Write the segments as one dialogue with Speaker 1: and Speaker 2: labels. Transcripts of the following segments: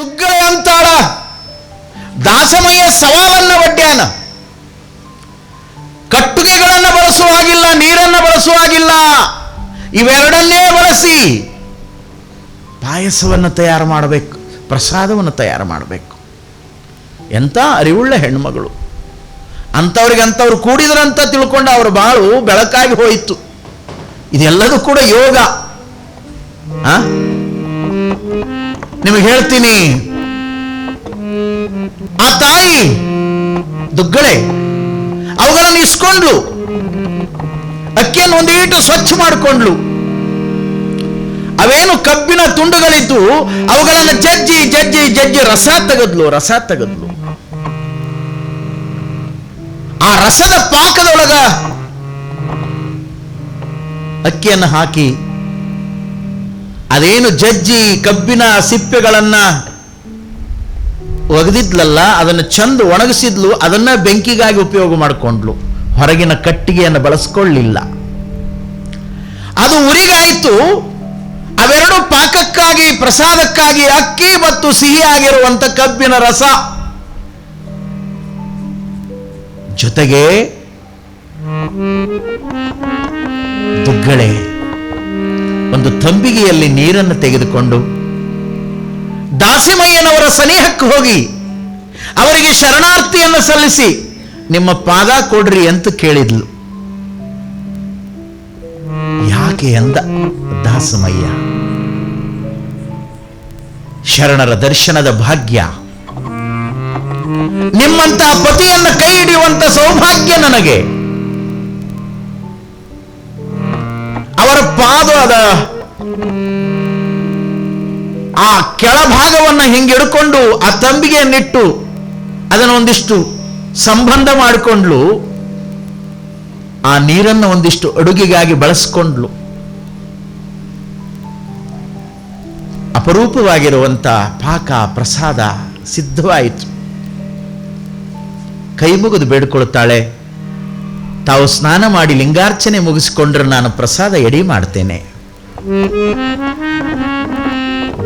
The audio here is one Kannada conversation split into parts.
Speaker 1: ದುಗ್ಗಳೆ ಅಂತಾಳ ದಾಸಮಯ್ಯ ಸವಾಲನ್ನ ಒಡ್ಡ್ಯಾನ. ಕಟ್ಟುಗೆಗಳನ್ನು ಬಳಸುವಾಗಿಲ್ಲ, ನೀರನ್ನು ಬಳಸುವಾಗಿಲ್ಲ, ಇವೆರಡನ್ನೇ ಬಳಸಿ ಪಾಯಸವನ್ನು ತಯಾರು ಮಾಡಬೇಕು, ಪ್ರಸಾದವನ್ನು ತಯಾರು ಮಾಡಬೇಕು. ಎಂಥ ಅರಿವುಳ್ಳ ಹೆಣ್ಮಗಳು. ಅಂಥವ್ರು ಕೂಡಿದ್ರಂತ ತಿಳ್ಕೊಂಡು ಅವ್ರ ಬಾಳು ಬೆಳಕಾಗಿ ಹೋಯಿತು. ಇದೆಲ್ಲದೂ ಕೂಡ ಯೋಗ. ನಿಮಗೆ ಹೇಳ್ತೀನಿ, ಆ ತಾಯಿ ದುಗ್ಗಳೆ ಅವುಗಳನ್ನು ಇಸ್ಕೊಂಡ್ಲು, ಅಕ್ಕಿಯನ್ನು ಒಂದೀಟು ಸ್ವಚ್ಛ ಮಾಡಿಕೊಂಡ್ಲು. ಅವೇನು ಕಬ್ಬಿನ ತುಂಡುಗಳಿದ್ದು ಅವುಗಳನ್ನು ಜಜ್ಜಿ ಜಜ್ಜಿ ಜಜ್ಜಿ ರಸ ತೆಗೆದ್ಲು. ಆ ರಸದ ಪಾಕದೊಳಗ ಅಕ್ಕಿಯನ್ನು ಹಾಕಿ ಅದೇನು ಜಜ್ಜಿ ಕಬ್ಬಿನ ಸಿಪ್ಪೆಗಳನ್ನ ಒಗೆದಿದ್ಲಲ್ಲ, ಅದನ್ನು ಚಂದ ಒಣಗಿಸಿದ್ಲು. ಅದನ್ನ ಬೆಂಕಿಗಾಗಿ ಉಪಯೋಗ ಮಾಡಿಕೊಂಡ್ಲು. ಹೊರಗಿನ ಕಟ್ಟಿಗೆಯನ್ನು ಬಳಸ್ಕೊಳ್ಳಿಲ್ಲ. ಅದು ಉರಿಗಾಯಿತು. ಅವೆರಡು ಪಾಕಕ್ಕಾಗಿ, ಪ್ರಸಾದಕ್ಕಾಗಿ ಅಕ್ಕಿ ಮತ್ತು ಸಿಹಿಯಾಗಿರುವಂತ ಕಬ್ಬಿನ ರಸ, ಜೊತೆಗೆ ದುಗ್ಗಳೆ ಒಂದು ತಂಬಿಗೆಯಲ್ಲಿ ನೀರನ್ನು ತೆಗೆದುಕೊಂಡು ದಾಸಿಮಯ್ಯನವರ ಸನಿಹಕ್ಕೆ ಹೋಗಿ ಅವರಿಗೆ ಶರಣಾರ್ಥಿಯನ್ನು ಸಲ್ಲಿಸಿ ನಿಮ್ಮ ಪಾದ ಕೊಡ್ರಿ ಅಂತ ಕೇಳಿದ್ಲು. ಯಾಕೆ ಅಂದ ದಾಸಮಯ್ಯ, ಶರಣರ ದರ್ಶನದ ಭಾಗ್ಯ, ನಿಮ್ಮಂತ ಪತಿಯನ್ನು ಕೈ ಹಿಡಿಯುವಂತ ಸೌಭಾಗ್ಯ ನನಗೆ. ಅವರ ಪಾದದ ಆ ಕೆಳಭಾಗವನ್ನು ಹಿಂಗಿಡ್ಕೊಂಡು ಆ ತಂಬಿಗೆಯನ್ನಿಟ್ಟು ಅದನ್ನು ಒಂದಿಷ್ಟು ಸಂಬಂಧ ಮಾಡಿಕೊಂಡ್ಲು. ಆ ನೀರನ್ನು ಒಂದಿಷ್ಟು ಅಡುಗೆಗಾಗಿ ಬಳಸ್ಕೊಂಡ್ಲು. ಅಪರೂಪವಾಗಿರುವಂತ ಪಾಕ ಪ್ರಸಾದ ಸಿದ್ಧವಾಯಿತು. ಕೈ ಮುಗಿದು ಬೇಡಿಕೊಳ್ತಾಳೆ, ತಾವು ಸ್ನಾನ ಮಾಡಿ ಲಿಂಗಾರ್ಚನೆ ಮುಗಿಸಿಕೊಂಡ್ರೆ ನಾನು ಪ್ರಸಾದ ಎಡಿ ಮಾಡ್ತೇನೆ.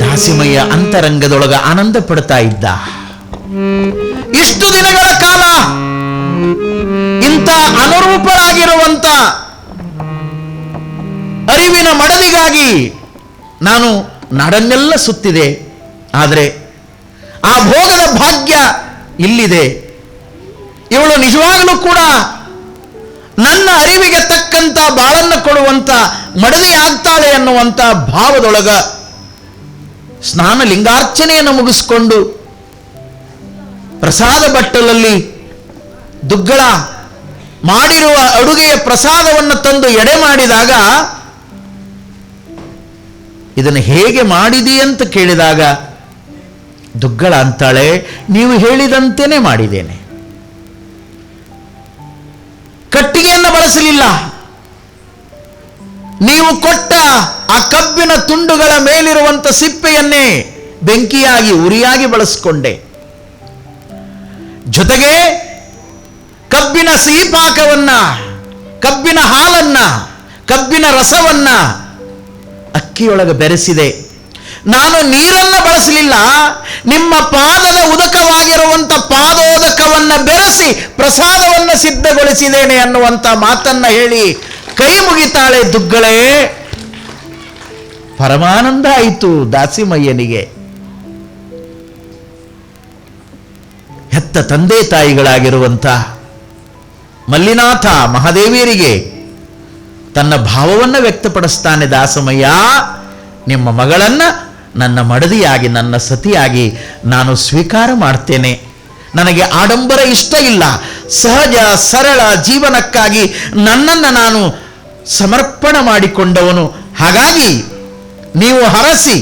Speaker 1: ದಾಸಿಮಯ್ಯ ಅಂತರಂಗದೊಳಗ ಆನಂದ ಪಡ್ತಾ ಇದ್ದ. ಇಷ್ಟು ದಿನಗಳ ಕಾಲ ಇಂಥ ಅನುರೂಪರಾಗಿರುವಂತ ಅರಿವಿನ ಮಡದಿಗಾಗಿ ನಾನು ನಾಡನ್ನೆಲ್ಲ ಸುತ್ತಿದೆ. ಆದರೆ ಆ ಭೋಗದ ಭಾಗ್ಯ ಇಲ್ಲಿದೆ. ಇವಳು ನಿಜವಾಗಲೂ ಕೂಡ ನನ್ನ ಅರಿವಿಗೆ ತಕ್ಕಂತ ಬಾಳನ್ನು ಕೊಡುವಂತ ಮಡದಿ ಆಗ್ತಾಳೆ ಅನ್ನುವಂತ ಭಾವದೊಳಗ ಸ್ನಾನ ಲಿಂಗಾರ್ಚನೆಯನ್ನು ಮುಗಿಸಿಕೊಂಡು ಪ್ರಸಾದ ಬಟ್ಟಲಲ್ಲಿ ದುಗ್ಗಳ ಮಾಡಿರುವ ಅಡುಗೆಯ ಪ್ರಸಾದವನ್ನು ತಂದು ಎಡೆ ಮಾಡಿದಾಗ, ಇದನ್ನು ಹೇಗೆ ಮಾಡಿದಿ ಅಂತ ಕೇಳಿದಾಗ ದುಗ್ಗಳ ಅಂತಾಳೆ, ನೀವು ಹೇಳಿದಂತೆಯೇ ಮಾಡಿದ್ದೇನೆ. ಕಟ್ಟಿಗೆಯನ್ನು ಬಳಸಲಿಲ್ಲ. ನೀವು ಕೊಟ್ಟ ಆ ಕಬ್ಬಿನ ತುಂಡುಗಳ ಮೇಲಿರುವಂತ ಸಿಪ್ಪೆಯನ್ನೇ ಬೆಂಕಿಯಾಗಿ ಉರಿಯಾಗಿ ಬಳಸಿಕೊಂಡೆ. ಜೊತೆಗೆ ಕಬ್ಬಿನ ಸಿಹಿಪಾಕವನ್ನ, ಕಬ್ಬಿನ ಹಾಲನ್ನ, ಕಬ್ಬಿನ ರಸವನ್ನ ಅಕ್ಕಿಯೊಳಗೆ ಬೆರೆಸಿದೆ. ನಾನು ನೀರನ್ನ ಬಳಸಲಿಲ್ಲ. ನಿಮ್ಮ ಪಾದದ ಉದಕವಾಗಿರುವಂತ ಪಾದೋದಕವನ್ನ ಬೆರೆಸಿ ಪ್ರಸಾದವನ್ನು ಸಿದ್ಧಗೊಳಿಸಿದ್ದೇನೆ ಅನ್ನುವಂತ ಮಾತನ್ನ ಹೇಳಿ ಕೈ ಮುಗಿತಾಳೆ ದುಗ್ಗಳೆ. ಪರಮಾನಂದ ಆಯಿತು ದಾಸಿಮಯ್ಯನಿಗೆ. ಹೆತ್ತ ತಂದೆ ತಾಯಿಗಳಾಗಿರುವಂತ ಮಲ್ಲಿನಾಥ ಮಹಾದೇವಿಯರಿಗೆ ತನ್ನ ಭಾವವನ್ನು ವ್ಯಕ್ತಪಡಿಸ್ತಾನೆ ದಾಸಮಯ್ಯ. ನಿಮ್ಮ ಮಗಳನ್ನ ನನ್ನ ಮಡದಿಯಾಗಿ, ನನ್ನ ಸತಿಯಾಗಿ ನಾನು ಸ್ವೀಕಾರ ಮಾಡ್ತೇನೆ. ನನಗೆ ಆಡಂಬರ ಇಷ್ಟ ಇಲ್ಲ. ಸಹಜ ಸರಳ ಜೀವನಕ್ಕಾಗಿ ನನ್ನನ್ನು ನಾನು ಸಮರ್ಪಣೆ ಮಾಡಿಕೊಂಡವನು. ಹಾಗಾಗಿ ನೀವು ಹರಸಿ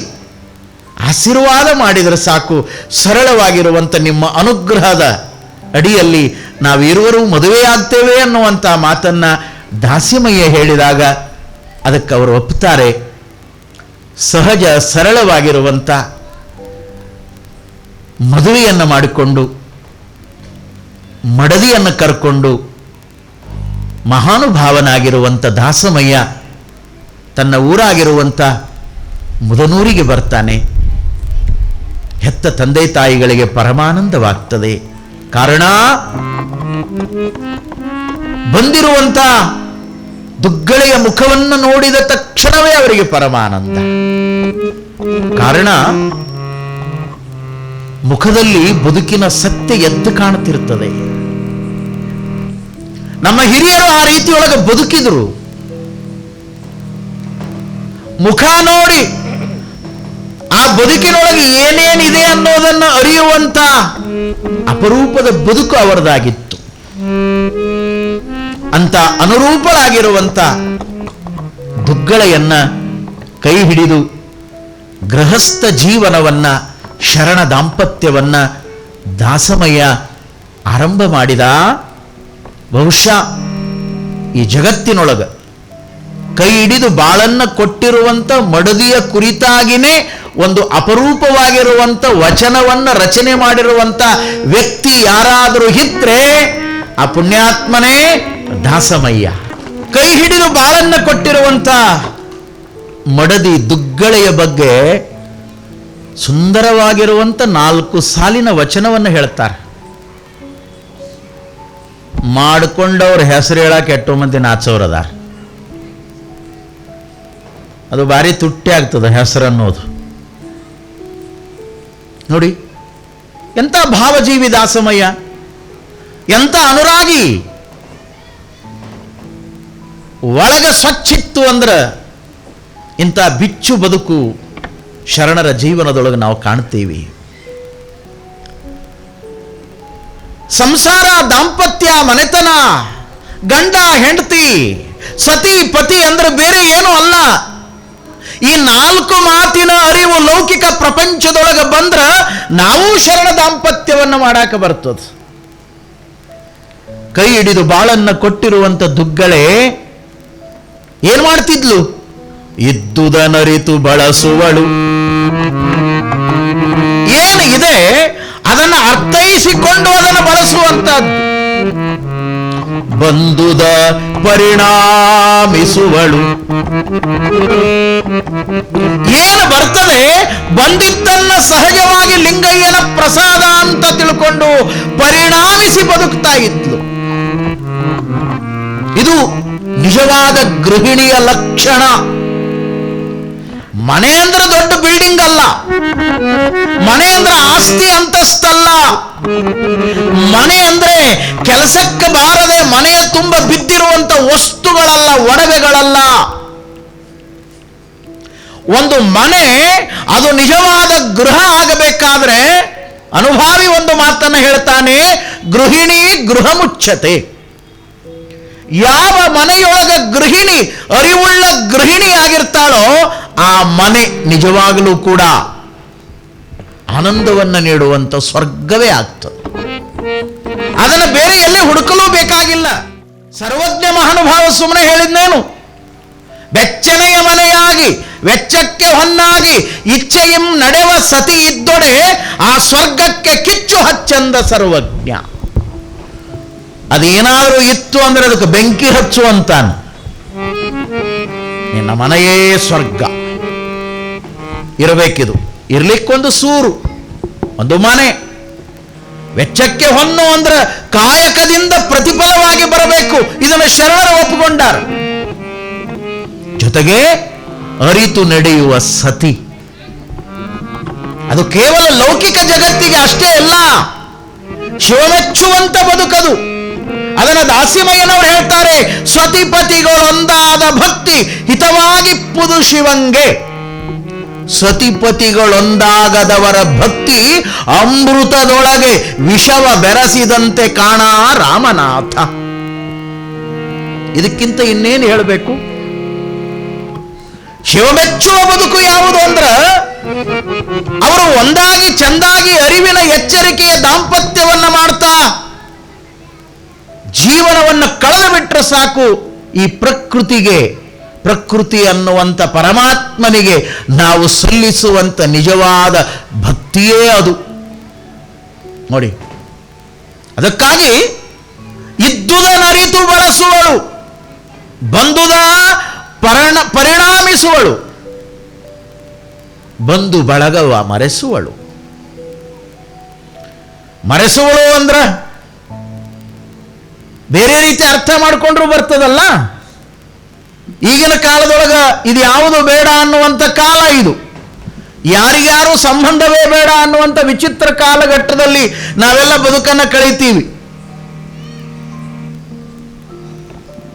Speaker 1: ಆಶೀರ್ವಾದ ಮಾಡಿದರೆ ಸಾಕು. ಸರಳವಾಗಿರುವಂಥ ನಿಮ್ಮ ಅನುಗ್ರಹದ ಅಡಿಯಲ್ಲಿ ನಾವಿರುವರು ಮದುವೆಯಾಗ್ತೇವೆ ಅನ್ನುವಂಥ ಮಾತನ್ನ ದಾಸಿಮಯ್ಯ ಹೇಳಿದಾಗ ಅದಕ್ಕೆ ಅವರು ಒಪ್ಪುತ್ತಾರೆ. ಸಹಜ ಸರಳವಾಗಿರುವಂಥ ಮದುವೆಯನ್ನು ಮಾಡಿಕೊಂಡು ಮಡದಿಯನ್ನು ಕರ್ಕೊಂಡು ಮಹಾನುಭಾವನಾಗಿರುವಂಥ ದಾಸಮಯ್ಯ ತನ್ನ ಊರಾಗಿರುವಂಥ ಮುದನೂರಿಗೆ ಬರ್ತಾನೆ. ಹೆತ್ತ ತಂದೆ ತಾಯಿಗಳಿಗೆ ಪರಮಾನಂದವಾಗ್ತದೆ. ಕಾರಣ ಬಂದಿರುವಂತ ದುಗ್ಗಳೆಯ ಮುಖವನ್ನು ನೋಡಿದ ತಕ್ಷಣವೇ ಅವರಿಗೆ ಪರಮಾನಂದ. ಕಾರಣ ಮುಖದಲ್ಲಿ ಬದುಕಿನ ಸತ್ಯ ಎದ್ದು ಕಾಣುತ್ತಿರುತ್ತದೆ. ನಮ್ಮ ಹಿರಿಯರು ಆ ರೀತಿಯೊಳಗೆ ಬದುಕಿದ್ರು. ಮುಖ ನೋಡಿ ಆ ಬದುಕಿನೊಳಗೆ ಏನೇನಿದೆ ಅನ್ನೋದನ್ನು ಅರಿಯುವಂತ ಅಪರೂಪದ ಬದುಕು ಅವರದಾಗಿತ್ತು. ಅಂತ ಅನುರೂಪರಾಗಿರುವಂತ ದುಗ್ಗಳೆಯನ್ನ ಕೈ ಹಿಡಿದು ಗೃಹಸ್ಥ ಜೀವನವನ್ನ, ಶರಣ ದಾಂಪತ್ಯವನ್ನ ದಾಸಮಯ್ಯ ಆರಂಭ ಮಾಡಿದ. ಬಹುಶಃ ಈ ಜಗತ್ತಿನೊಳಗ ಕೈ ಹಿಡಿದು ಬಾಳನ್ನ ಕೊಟ್ಟಿರುವಂತ ಮಡದಿಯ ಕುರಿತಾಗಿನೇ ಒಂದು ಅಪರೂಪವಾಗಿರುವಂತ ವಚನವನ್ನ ರಚನೆ ಮಾಡಿರುವಂತ ವ್ಯಕ್ತಿ ಯಾರಾದರೂ ಇದ್ರೆ ಆ ಪುಣ್ಯಾತ್ಮನೇ ದಾಸಮಯ್ಯ. ಕೈ ಹಿಡಿದು ಬಾಳನ್ನ ಕೊಟ್ಟಿರುವಂತ ಮಡದಿ ದುಗ್ಗಳೆಯ ಬಗ್ಗೆ ಸುಂದರವಾಗಿರುವಂತ 4 ಸಾಲಿನ ವಚನವನ್ನು ಹೇಳ್ತಾರೆ. ಮಾಡಿಕೊಂಡವ್ರ ಹೆಸರು ಹೇಳಕ್ಕೆ ಎಷ್ಟೋ ಮಂದಿ ನಾಚೋರದಾರ. ಅದು ಭಾರಿ ತುಟ್ಟಿ ಆಗ್ತದೆ ಹೆಸರನ್ನೋದು. ನೋಡಿ ಎಂಥ ಭಾವಜೀವಿ ದಾಸಮಯ್ಯ, ಎಂಥ ಅನುರಾಗಿ. ಒಳಗ ಸ್ವಚ್ಛಿತ್ತು ಅಂದ್ರೆ ಇಂಥ ಬಿಚ್ಚು ಬದುಕು ಶರಣರ ಜೀವನದೊಳಗೆ ನಾವು ಕಾಣ್ತೀವಿ. ಸಂಸಾರ, ದಾಂಪತ್ಯ, ಮನೆತನ, ಗಂಡ ಹೆಂಡತಿ, ಸತಿ ಪತಿ ಅಂದ್ರೆ ಬೇರೆ ಏನೂ ಅಲ್ಲ. ಈ 4 ಮಾತಿನ ಅರಿವು ಲೌಕಿಕ ಪ್ರಪಂಚದೊಳಗೆ ಬಂದ್ರೆ ನಾವು ಶರಣ ದಾಂಪತ್ಯವನ್ನು ಮಾಡಾಕ ಬರ್ತದೆ. ಕೈ ಹಿಡಿದು ಬಾಳನ್ನ ಕೊಟ್ಟಿರುವಂತ ದುಗ್ಗಳೆ ಏನ್ ಮಾಡ್ತಿದ್ಲು? ಇದ್ದುದನರಿತು ಬಳಸುವಳು. ಏನು ಇದೆ ಅದನ್ನು ಅರ್ಥೈಸಿಕೊಂಡು ಅದನ್ನು ಬಳಸುವಂತದ್ದು. ಬಂದುದ ಪರಿಣಾಮಿಸುವಳು. ಏನು ಬರ್ತದೆ ಬಂದಿದ್ದನ್ನ ಸಹಜವಾಗಿ ಲಿಂಗಯ್ಯನ ಪ್ರಸಾದ ಅಂತ ತಿಳ್ಕೊಂಡು ಪರಿಣಾಮಿಸಿ ಬದುಕ್ತಾ ಇದ್ಲು. ಇದು ನಿಜವಾದ ಗೃಹಿಣಿಯ ಲಕ್ಷಣ. ಮನೆ ಅಂದ್ರೆ ದೊಡ್ಡ ಬಿಲ್ಡಿಂಗ್ ಅಲ್ಲ, ಮನೆ ಅಂದ್ರೆ ಆಸ್ತಿ ಅಂತಸ್ತಲ್ಲ, ಮನೆ ಅಂದ್ರೆ ಕೆಲಸಕ್ಕೆ ಬಾರದೆ ಮನೆಯ ತುಂಬ ಬಿದ್ದಿರುವಂತ ವಸ್ತುಗಳಲ್ಲ, ಒಡವೆಗಳಲ್ಲ. ಒಂದು ಮನೆ ಅದು ನಿಜವಾದ ಗೃಹ ಆಗಬೇಕಾದ್ರೆ ಅನುಭಾವಿ ಒಂದು ಮಾತನ್ನು ಹೇಳ್ತಾನೆ, ಗೃಹಿಣಿ ಗೃಹ ಮುಚ್ಚತೆ. ಯಾವ ಮನೆಯೊಳಗ ಗೃಹಿಣಿ ಅರಿವುಳ್ಳ ಗೃಹಿಣಿ ಆಗಿರ್ತಾಳೋ ಆ ಮನೆ ನಿಜವಾಗಲೂ ಕೂಡ ಆನಂದವನ್ನು ನೀಡುವಂತ ಸ್ವರ್ಗವೇ ಆಗ್ತದೆ. ಅದನ್ನು ಬೇರೆ ಎಲ್ಲಿ ಹುಡುಕಲೂ ಬೇಕಾಗಿಲ್ಲ. ಸರ್ವಜ್ಞ ಮಹಾನುಭಾವ ಸುಮ್ಮನೆ ಹೇಳಿದ್ನೇನು? ಬೆಚ್ಚನೆಯ ಮನೆಯಾಗಿ ವೆಚ್ಚಕ್ಕೆ ಹೊನ್ನಾಗಿ ಇಚ್ಛೆಯಂ ನಡೆವ ಸತಿ ಇದ್ದೊಡೆ ಆ ಸ್ವರ್ಗಕ್ಕೆ ಕಿಚ್ಚು ಹಚ್ಚಂದ ಸರ್ವಜ್ಞ. ಅದೇನಾದರೂ ಇತ್ತು ಅಂದ್ರೆ ಅದಕ್ಕೆ ಬೆಂಕಿ ಹಚ್ಚು ಅಂತಾನೆ. ನಿನ್ನ ಮನೆಯೇ ಸ್ವರ್ಗ ಇರಬೇಕಿದು. ಇರ್ಲಿಕ್ಕೊಂದು ಸೂರು, ಒಂದು ಮನೆ. ವೆಚ್ಚಕ್ಕೆ ಹೊನ್ನು ಅಂದ್ರೆ ಕಾಯಕದಿಂದ ಪ್ರತಿಫಲವಾಗಿ ಬರಬೇಕು. ಇದನ್ನು ಶರಣರು ಒಪ್ಪಿಕೊಂಡಾರ. ಜೊತೆಗೆ ಅರಿತು ನಡೆಯುವ ಸತಿ, ಅದು ಕೇವಲ ಲೌಕಿಕ ಜಗತ್ತಿಗೆ ಅಷ್ಟೇ ಅಲ್ಲ, ಶಿವಮೆಚ್ಚುವಂತ ಬದುಕದು. ಅದನ್ನು ದಾಸಿಮಯ್ಯನವರು ಹೇಳ್ತಾರೆ, ಸತಿಪತಿಗಳೊಂದಾದ ಭಕ್ತಿ ಹಿತವಾಗಿಪ್ಪುದು ಶಿವಂಗೆ. ಸತಿಪತಿಗಳೊಂದಾಗದವರ ಭಕ್ತಿ ಅಮೃತದೊಳಗೆ ವಿಷವ ಬೆರೆಸಿದಂತೆ ಕಾಣ ರಾಮನಾಥ. ಇದಕ್ಕಿಂತ ಇನ್ನೇನು ಹೇಳಬೇಕು? ಶಿವಮೆಚ್ಚುವ ಬದುಕು ಯಾವುದು ಅಂದ್ರ ಅವರು ಒಂದಾಗಿ ಚಂದಾಗಿ ಅರಿವಿನ ಎಚ್ಚರಿಕೆಯ ದಾಂಪತ್ಯವನ್ನ ಮಾಡ್ತಾ ಜೀವನವನ್ನು ಕಳೆದು ಬಿಟ್ರೆ ಸಾಕು. ಈ ಪ್ರಕೃತಿ ಅನ್ನುವಂಥ ಪರಮಾತ್ಮನಿಗೆ ನಾವು ಸಲ್ಲಿಸುವಂತ ನಿಜವಾದ ಭಕ್ತಿಯೇ ಅದು. ನೋಡಿ, ಅದಕ್ಕಾಗಿ ಇದ್ದುದನರಿತು ಬಳಸುವಳು, ಬಂದುದ ಪರಿಣಾಮಿಸುವಳು, ಬಂಧು ಬಳಗವ ಮರೆಸುವಳು. ಮರೆಸುವಳು ಅಂದ್ರ ಬೇರೆ ರೀತಿ ಅರ್ಥ ಮಾಡಿಕೊಂಡ್ರು ಬರ್ತದಲ್ಲ. ಈಗಿನ ಕಾಲದೊಳಗ ಇದು ಯಾವುದು ಬೇಡ ಅನ್ನುವಂಥ ಕಾಲ ಇದು. ಯಾರಿಗ್ಯಾರು ಸಂಬಂಧವೇ ಬೇಡ ಅನ್ನುವಂಥ ವಿಚಿತ್ರ ಕಾಲಘಟ್ಟದಲ್ಲಿ ನಾವೆಲ್ಲ ಬದುಕನ್ನು ಕಳೀತೀವಿ.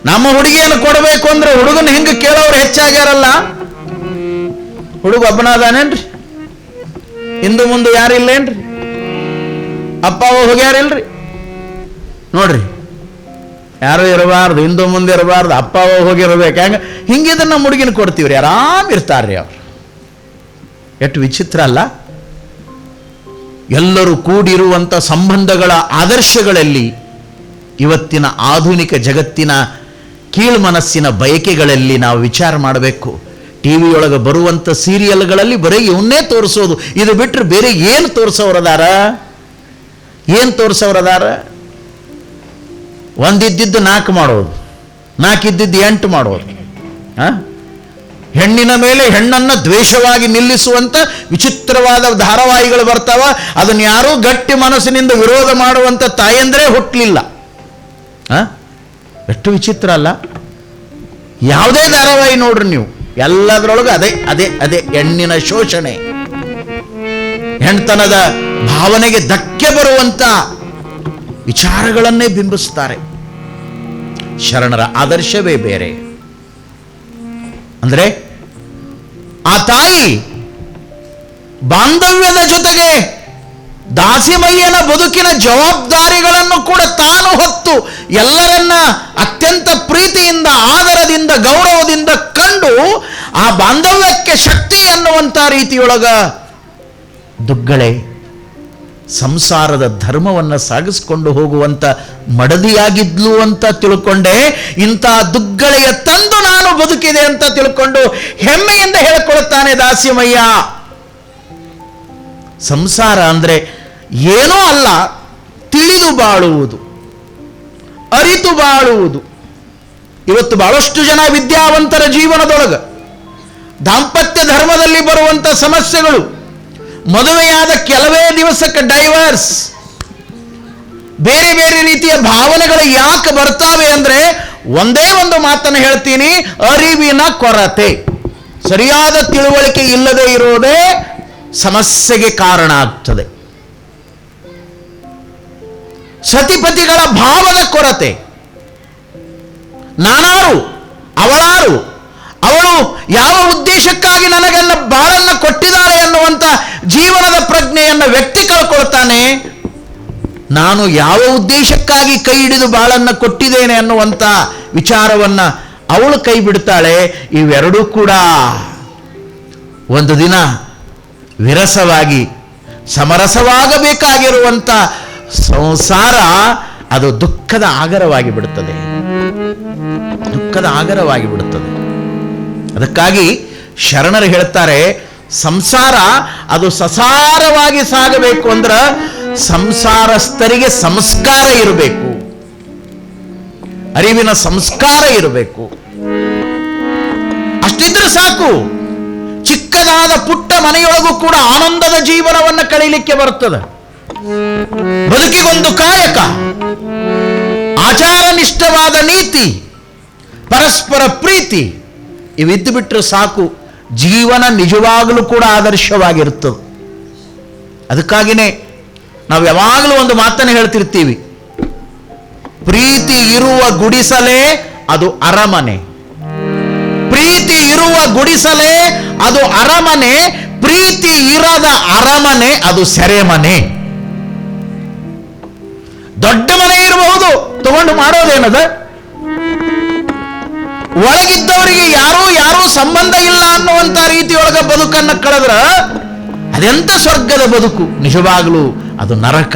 Speaker 1: ನಮ್ಮ ಹುಡುಗಿಯನ್ನು ಕೊಡಬೇಕು ಅಂದ್ರೆ ಹುಡುಗನ ಹಿಂಗೆ ಕೇಳೋರು ಹೆಚ್ಚಾಗ್ಯಾರಲ್ಲ. ಹುಡುಗ ಒಬ್ಬನಾದಾನೇನ್ರಿ? ಇಂದು ಮುಂದೆ ಯಾರಿಲ್ಲೇನ್ರಿ? ಅಪ್ಪ ಹೋಗ್ಯಾರಿಲ್ರಿ? ನೋಡ್ರಿ, ಯಾರು ಇರಬಾರ್ದು, ಇಂದು ಮುಂದೆ ಇರಬಾರ್ದು, ಅಪ್ಪ ಹೋಗಿರ್ಬೇಕು. ಹೆಂಗ ಹಿಂಗಿದ್ರೆ ನಮ್ಮ ಹುಡುಗಿನ ಕೊಡ್ತೀವ್ರಿ, ಆರಾಮ್ ಇರ್ತಾರ್ರಿ ಅವ್ರು. ಎಷ್ಟು ವಿಚಿತ್ರ ಅಲ್ಲ. ಎಲ್ಲರೂ ಕೂಡಿರುವಂಥ ಸಂಬಂಧಗಳ ಆದರ್ಶಗಳಲ್ಲಿ ಇವತ್ತಿನ ಆಧುನಿಕ ಜಗತ್ತಿನ ಕೀಳು ಮನಸ್ಸಿನ ಬಯಕೆಗಳಲ್ಲಿ ನಾವು ವಿಚಾರ ಮಾಡಬೇಕು. ಟಿ ವಿಯೊಳಗೆ ಬರುವಂಥ ಸೀರಿಯಲ್ಗಳಲ್ಲಿ ಬರೀ ಇವನ್ನೇ ತೋರಿಸೋದು. ಇದು ಬಿಟ್ಟರೆ ಬೇರೆ ಏನು ತೋರಿಸೋರದಾರ? ಏನು ತೋರಿಸೋರದಾರ? ಒಂದಿದ್ದಿದ್ದು 4 ಮಾಡೋದು, 4 ಇದ್ದಿದ್ದು 8 ಮಾಡೋದು. ಹೆಣ್ಣಿನ ಮೇಲೆ ಹೆಣ್ಣನ್ನು ದ್ವೇಷವಾಗಿ ನಿಲ್ಲಿಸುವಂಥ ವಿಚಿತ್ರವಾದ ಧಾರಾವಾಹಿಗಳು ಬರ್ತಾವ. ಅದನ್ನು ಯಾರೂ ಗಟ್ಟಿ ಮನಸ್ಸಿನಿಂದ ವಿರೋಧ ಮಾಡುವಂಥ ತಾಯಂದ್ರೆ ಹುಟ್ಟಲಿಲ್ಲ. ಎಷ್ಟು ವಿಚಿತ್ರ ಅಲ್ಲ. ಯಾವುದೇ ಧಾರಾವಾಹಿ ನೋಡ್ರಿ ನೀವು, ಎಲ್ಲದರೊಳಗೆ ಅದೇ ಅದೇ ಅದೇ ಹೆಣ್ಣಿನ ಶೋಷಣೆ, ಹೆಣ್ತನದ ಭಾವನೆಗೆ ಧಕ್ಕೆ ಬರುವಂತ ವಿಚಾರಗಳನ್ನೇ ಬಿಂಬಿಸ್ತಾರೆ. ಶರಣರ ಆದರ್ಶವೇ ಬೇರೆ. ಅಂದ್ರೆ ಆ ತಾಯಿ ಬಾಂಧವ್ಯದ ಜೊತೆಗೆ ದಾಸಿಮಯ್ಯನ ಬದುಕಿನ ಜವಾಬ್ದಾರಿಗಳನ್ನು ಕೂಡ ತಾನು ಹೊತ್ತು ಎಲ್ಲರನ್ನ ಅತ್ಯಂತ ಪ್ರೀತಿಯಿಂದ, ಆದರದಿಂದ, ಗೌರವದಿಂದ ಕಂಡು ಆ ಬಾಂಧವ್ಯಕ್ಕೆ ಶಕ್ತಿ ಅನ್ನುವಂಥ ರೀತಿಯೊಳಗ ದುಗ್ಗಳೆ ಸಂಸಾರದ ಧರ್ಮವನ್ನು ಸಾಗಿಸಿಕೊಂಡು ಹೋಗುವಂಥ ಮಡದಿಯಾಗಿದ್ಲು ಅಂತ ತಿಳ್ಕೊಂಡೆ. ಇಂಥ ದುಗ್ಗಳೆಯ ತಂದು ನಾನು ಬದುಕಿದೆ ಅಂತ ತಿಳ್ಕೊಂಡು ಹೆಮ್ಮೆಯಿಂದ ಹೇಳಿಕೊಳ್ಳುತ್ತಾನೆ ದಾಸಿಮಯ್ಯ. ಸಂಸಾರ ಅಂದ್ರೆ ಏನೋ ಅಲ್ಲ, ತಿಳಿದು ಬಾಳುವುದು, ಅರಿತು ಬಾಳುವುದು. ಇವತ್ತು ಬಹಳಷ್ಟು ಜನ ವಿದ್ಯಾವಂತರ ಜೀವನದೊಳಗೆ ದಾಂಪತ್ಯ ಧರ್ಮದಲ್ಲಿ ಬರುವಂಥ ಸಮಸ್ಯೆಗಳು, ಮದುವೆಯಾದ ಕೆಲವೇ ದಿವಸಕ್ಕೆ ಡೈವರ್ಸ್, ಬೇರೆ ಬೇರೆ ರೀತಿಯ ಭಾವನೆಗಳು ಯಾಕೆ ಬರ್ತಾವೆ ಅಂದ್ರೆ ಒಂದೇ ಒಂದು ಮಾತನ್ನು ಹೇಳ್ತೀನಿ, ಅರಿವಿನ ಕೊರತೆ, ಸರಿಯಾದ ತಿಳುವಳಿಕೆ ಇಲ್ಲದೆ ಇರೋದೇ ಸಮಸ್ಯೆಗೆ ಕಾರಣ ಆಗ್ತದೆ. ಸತಿಪತಿಗಳ ಭಾವದ ಕೊರತೆ, ನಾನಾರು ಅವಳಾರು, ಅವಳು ಯಾವ ಉದ್ದೇಶಕ್ಕಾಗಿ ನನಗೆಲ್ಲ ಬಾಳನ್ನ ಕೊಟ್ಟಿದ್ದಾಳೆ ಎನ್ನುವಂತ ಜೀವನದ ಪ್ರಜ್ಞೆಯನ್ನು ವ್ಯಕ್ತಿ ಕಳ್ಕೊಳ್ತಾನೆ. ನಾನು ಯಾವ ಉದ್ದೇಶಕ್ಕಾಗಿ ಕೈ ಹಿಡಿದು ಬಾಳನ್ನ ಕೊಟ್ಟಿದ್ದೇನೆ ಅನ್ನುವಂಥ ವಿಚಾರವನ್ನ ಅವಳು ಕೈ ಬಿಡ್ತಾಳೆ. ಇವೆರಡೂ ಕೂಡ ಒಂದು ದಿನ ವಿರಸವಾಗಿ ಸಮರಸವಾಗಬೇಕಾಗಿರುವಂಥ ಸಂಸಾರ ಅದು ದುಃಖದ ಆಗರವಾಗಿ ಬಿಡುತ್ತದೆ, ದುಃಖದ ಆಗರವಾಗಿ ಬಿಡುತ್ತದೆ. ಅದಕ್ಕಾಗಿ ಶರಣರು ಹೇಳ್ತಾರೆ, ಸಂಸಾರ ಅದು ಸಸಾರವಾಗಿ ಸಾಗಬೇಕು ಅಂದ್ರೆ ಸಂಸಾರಸ್ಥರಿಗೆ ಸಂಸ್ಕಾರ ಇರಬೇಕು, ಅರಿವಿನ ಸಂಸ್ಕಾರ ಇರಬೇಕು. ಅಷ್ಟಿದ್ರೆ ಸಾಕು. ಚಿಕ್ಕದಾದ ಪುಟ್ಟ ಮನೆಯೊಳಗೂ ಕೂಡ ಆನಂದದ ಜೀವನವನ್ನು ಕಳೀಲಿಕ್ಕೆ ಬರುತ್ತದೆ. ಬದುಕಿಗೊಂದು ಕಾಯಕ, ಆಚಾರನಿಷ್ಠವಾದ ನೀತಿ, ಪರಸ್ಪರ ಪ್ರೀತಿ ಇವಿದ್ದು ಬಿಟ್ಟರೆ ಸಾಕು. ಜೀವನ ನಿಜವಾಗಲೂ ಕೂಡ ಆದರ್ಶವಾಗಿರುತ್ತದೆ. ಅದಕ್ಕಾಗಿಯೇ ನಾವು ಯಾವಾಗಲೂ ಒಂದು ಮಾತನ್ನು ಹೇಳ್ತಿರ್ತೀವಿ, ಪ್ರೀತಿ ಇರುವ ಗುಡಿಸಲೇ ಅದು ಅರಮನೆ, ಪ್ರೀತಿ ಇರುವ ಗುಡಿಸಲೇ ಅದು ಅರಮನೆ, ಪ್ರೀತಿ ಇರದ ಅರಮನೆ ಅದು ಸೆರೆಮನೆ. ದೊಡ್ಡ ಮನೆ ಇರಬಹುದು, ತಗೊಂಡು ಮಾಡೋದೇನದ? ಒಳಗಿದ್ದವರಿಗೆ ಯಾರೂ ಸಂಬಂಧ ಇಲ್ಲ ಅನ್ನುವಂಥ ರೀತಿಯೊಳಗ ಬದುಕನ್ನು ಕಳೆದ್ರ ಅದೆಂತ ಸ್ವರ್ಗದ ಬದುಕು? ನಿಜವಾಗಲೂ ಅದು ನರಕ,